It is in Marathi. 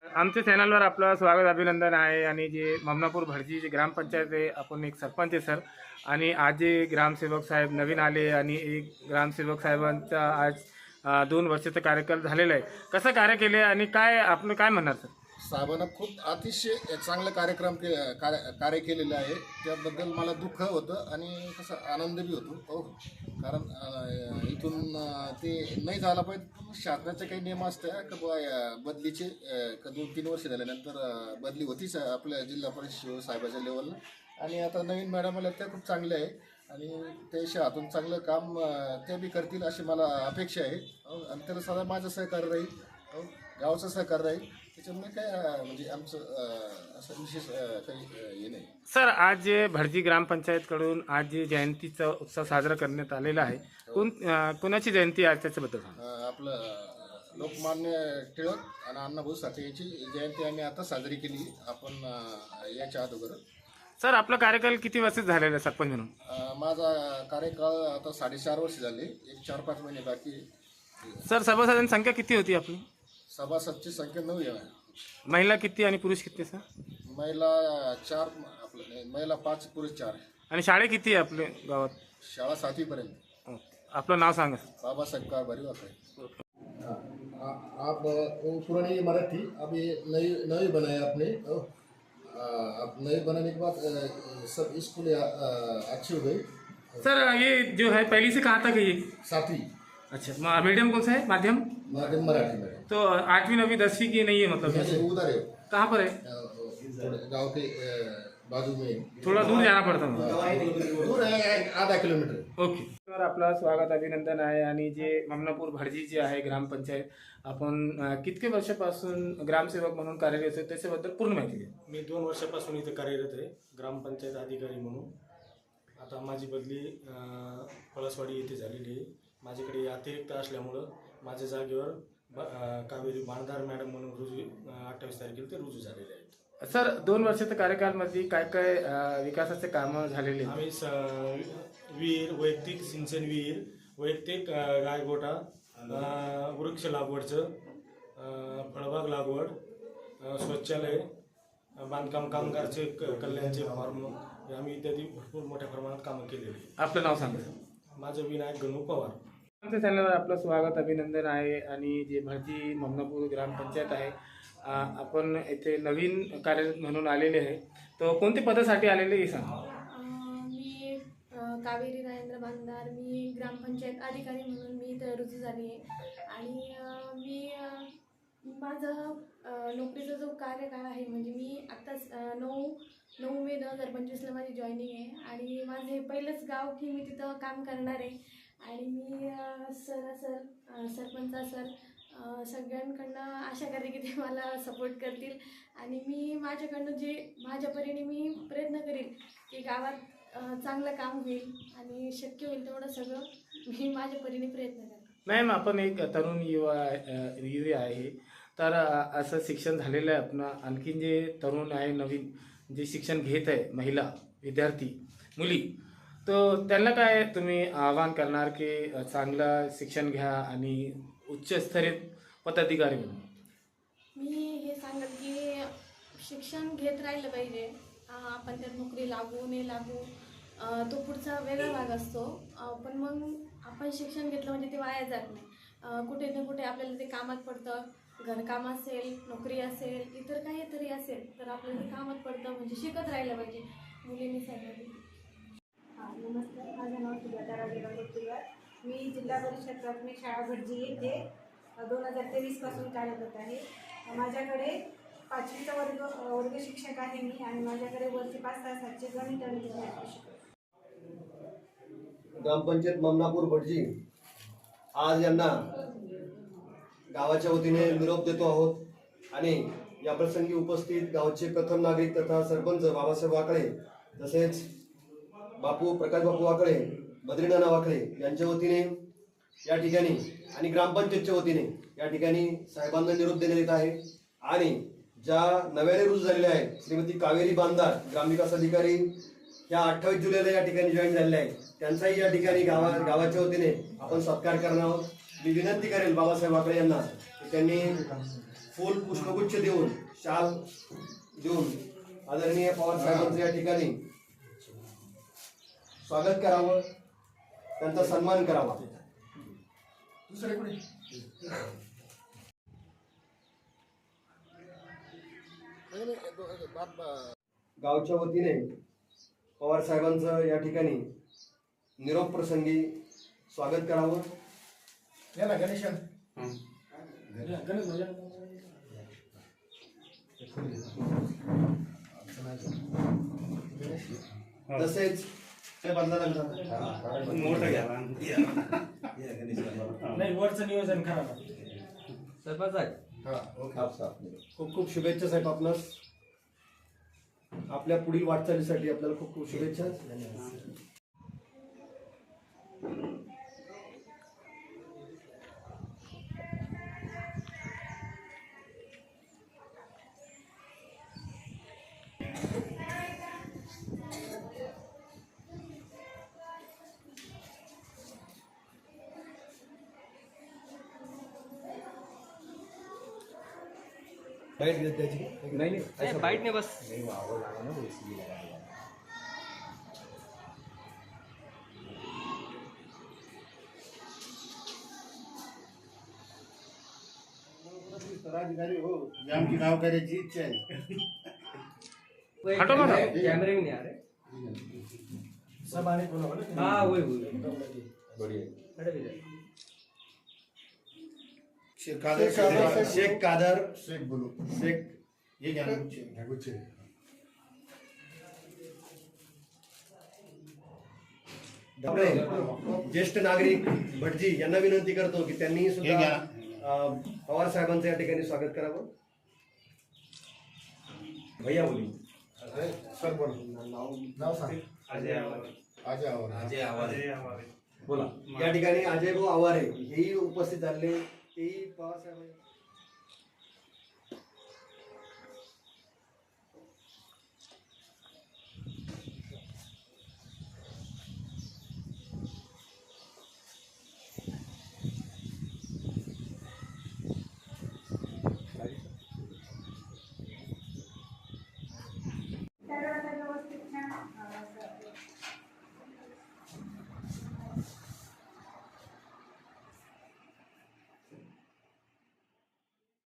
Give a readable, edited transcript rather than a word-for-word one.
आमच्या चॅनलवर आपलं स्वागत अभिनंदन आहे. आणि जे ममनापूर भडजी जे ग्रामपंचायत आहे, आपण एक सरपंच आहे सर. आणि आज जे ग्रामसेवक साहेब नवीन आले आणि एक ग्रामसेवक साहेबांचा आज 2 वर्षाचा कार्यकाल झालेला आहे. कसं कार्य केले आणि काय आपलं काय म्हणणार सर? साहेबांना खूप अतिशय चांगलं कार्य केलेलं आहे. त्याबद्दल मला दुःख होतं आणि कसं आनंद बी होतो. हो, कारण इथून ते नाही झालं पाहिजे. शासनाचे काही नियम असतात का बदलीचे का 2-3 वर्ष झाल्यानंतर बदली होतीच आपल्या जिल्हा परिषद साहेबाच्या लेवलला. आणि आता नवीन मॅडम आल्या त्या खूप चांगल्या आहे आणि त्याच्या हातून चांगलं काम ते बी करतील अशी मला अपेक्षा आहे. आणि त्याला सदा माझं सहकार्य राहील, गावाचं सहकार्य राहील. त्याच्यामुळे काय म्हणजे आमचं असं विशेष काही हे नाही. सर, आज जे भडजी ग्रामपंचायतकडून आज जे जयंतीचा उत्सव साजरा करण्यात आलेला आहे, कोणाची जयंती आहे त्याच्याबद्दल सांगा. आपलं लोकमान्य टिळक आणि अण्णाभाऊ साठे यांची जयंती आम्ही आता साजरी केली आपण याच्या अगोदर. सर, आपला कार्यकाल किती वर्ष झालेला आहे सरपंच म्हणून? माझा कार्यकाळ आता 4.5 वर्ष झाले. एक 4-5 महिने बाकी आहे. सर, सभासदांची संख्या किती होती आपली? सभासदची संख्या 9 आहे. महिला किती आणि पुरुष किती सर? महिला 4, महिला 5, पुरुष 4 आहे. आणि शाळे किती आहे आपल्या गावात? शाळा 7वी पर्यंत. आपलं नाव सांगा सर. बाबासाहेब कारभारी वापरे. आप वो पुरानी इमारत थी, अभी नई बनाए आपने. अब नई बनाने के बाद सब स्कूल अच्छी हो गई. सर, ये जो है पहले से कहाँ तक है ये? 7वीं. अच्छा, मीडियम कौन सा है? माध्यम? माध्यम मराठी में. तो 8वीं 9वीं 10वीं की नहीं है मतलब? जैसे उधर है, कहाँ पर है? गांव के बाजू में. थोड़ा दूर जाना पड़ता है. दूर है, आधा किलोमीटर. ओके. तर आपलं स्वागत अभिनंदन आहे. आणि जे ममनापूर भडजी जे आहे ग्रामपंचायत, आपण कितके वर्षापासून ग्रामसेवक म्हणून कार्यरत आहे त्याच्याबद्दल पूर्ण माहिती द्या. मी 2 वर्षापासून इथे कार्यरत आहे ग्रामपंचायत अधिकारी म्हणून. आता माझी बदली पळसवाडी येथे झालेली आहे. माझ्याकडे अतिरिक्त असल्यामुळं माझ्या जागेवर कावेरी बाणदार मॅडम म्हणून रुजू 28 तारखेला ते रुजू झालेले आहेत. सर, 2 वर्षाच्या कार्यकाळमध्ये काय काय विकासाचे कामं झालेले? आम्ही विहीर, वैयक्तिक सिंचन विहीर, वैयक्तिक गायगोठा, वृक्ष लागवडचं, फळबाग लागवड, शौचालय, बांधकाम कामगारचे कल्याणचे फॉर्म, आम्ही इत्यादी भरपूर मोठ्या प्रमाणात कामं केलेली आहे. आपलं नाव सांगा सर. माझं विनायक गणू पवार. आमच्या चॅनलवर आपलं स्वागत अभिनंदन आहे. आणि जे भडजी ममनापूर ग्रामपंचायत आहे, आपण येथे नवीन कार्यरत म्हणून आलेले आहे. तो कोणत्या पदासाठी आलेले हे सांगा. मी कावेरी राजेंद्र बांधार. मी ग्रामपंचायत अधिकारी म्हणून मी इथं रुजू झाली आहे. आणि मी माझं नोकरीचा जो कार्यकाळ आहे म्हणजे मी आत्ताच 9 मे 2025ला माझी जॉईनिंग आहे. आणि माझं हे पहिलंच गाव की मी तिथं काम करणार आहे. आणि मी सरपंच सर सगळ्यांकडनं आशा करते की ते मला सपोर्ट करतील. आणि मी माझ्याकडनं जे माझ्या परीने मी प्रयत्न करेल की गावात चांगलं काम होईल आणि शक्य होईल तेवढं सगळं मी माझ्या परीने प्रयत्न करेन. मॅम, आपण एक तरुण युवा आहे, तर असं शिक्षण झालेलं आहे आपण. आणखीन जे तरुण आहे नवीन जे शिक्षण घेत आहे, महिला विद्यार्थी मुली, तर त्यांना काय तुम्ही आवाहन करणार की चांगलं शिक्षण घ्या आणि उच्चस्तरीय पदाधिकारी म्हणून? मी हे सांगेल की शिक्षण घेत राहिलं पाहिजे. आपण त्यात नोकरी लागू नाही लागू तो पुढचा वेगळा भाग असतो. पण मग आपण शिक्षण घेतलं म्हणजे ते वाया जात नाही. कुठे ना कुठे आपल्याला ते कामात पडतं. घरकाम असेल, नोकरी असेल, इतर काहीतरी असेल तर आपल्याला ते कामात पडतं. म्हणजे शिकत राहिलं पाहिजे मुलींनी सांगितलं. नमस्कार, माझं नाव सुजाता राजेगाव गुप्तगार. मी जिल्हा परिषद प्राथमिक शाळा भडजी येथे 2023 पासून कार्यरत आहे. माझ्याकडे 5वीचा वर्ग शिक्षक आहे मी. आणि माझ्याकडे वरचे 5 तासाचे गणित आणि विज्ञान शिक्षक. ग्रामपंचायत ममनापूर भडजी आज यांना गावाच्या वतीने निरोप देतो आहोत. आणि या प्रसंगी उपस्थित गावचे प्रथम नागरिक तथा सरपंच बाबासाहेब वाकळे, तसेच प्रकाश बापू वाकळे, बद्रीनाना वाकळे यांच्या वतीने या ठिकाणी आणि ग्रामपंचायतच्या वतीने या ठिकाणी साहेबांना निरोप देण्यात येत आहे. आणि ज्या नव्याने रुजू झालेल्या आहेत श्रीमती कावेरी बांधार ग्रामविकास अधिकारी, या 28 जुलैला या ठिकाणी जॉईन झालेल्या आहेत. त्यांचाही या ठिकाणी गावाच्या वतीने आपण सत्कार करणार आहोत. मी विनंती करेल बाबासाहेब वाकळे यांना की त्यांनी फुल पुष्पगुच्छ देऊन शाल देऊन आदरणीय पवार साहेबांचं या ठिकाणी स्वागत करावं, त्यांचा सन्मान करावा. गावच्या वतीने पवार साहेबांचं या ठिकाणी निरोप प्रसंगी स्वागत करावं. तसेच नाही, वरचं नियोजन करा ना. खूप खूप शुभेच्छा साहेब आपणास, आपल्या पुढील वाटचालीसाठी आपल्याला खूप खूप शुभेच्छा. बाइट ने बस. अधिकारी हो, ही आमची गावकऱ्याची इच्छा आहे. हटो ना. कैमरे में नहीं आ रहे. सब आने को बोला ना. हाँ वही वही. शेख कादर शेख कादर शेख बोलू शेख हे घ्या ना, गुच्छे. आपले ज्येष्ठ नागरिक भटजी यांना विनंती करतो की त्यांनी सुद्धा पवार साहेबांचं या ठिकाणी स्वागत करावं. भैया बोली. सर बोल, नाव सांग. अजय आवारे. बोला. या ठिकाणी अजय भाऊ आवारे हेही उपस्थित झाले, तेही पवार साहेब